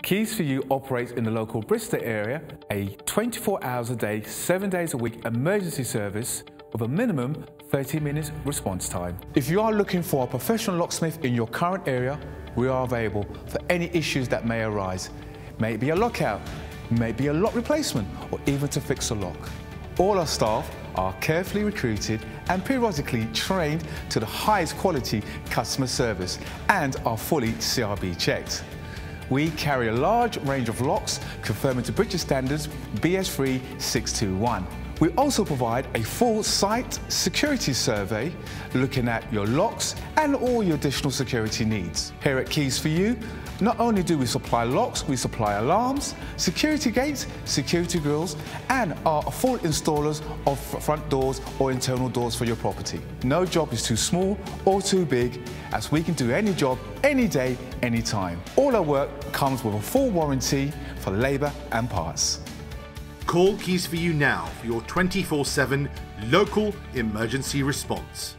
Keys4U operates in the local Bristol area a 24 hours a day, 7 days a week emergency service with a minimum 30 minutes response time. If you are looking for a professional locksmith in your current area, we are available for any issues that may arise. May it be a lockout, may it be a lock replacement, or even to fix a lock. All our staff are carefully recruited and periodically trained to the highest quality customer service and are fully CRB checked. We carry a large range of locks conforming to British standards BS3 621. We also provide a full site security survey looking at your locks and all your additional security needs. Here at Keys4U, not only do we supply locks, we supply alarms, security gates, security grills, and are full installers of front doors or internal doors for your property. No job is too small or too big, as we can do any job, any day, any time. All our work comes with a full warranty for labour and parts. Call Keys4U now for your 24/7 local emergency response.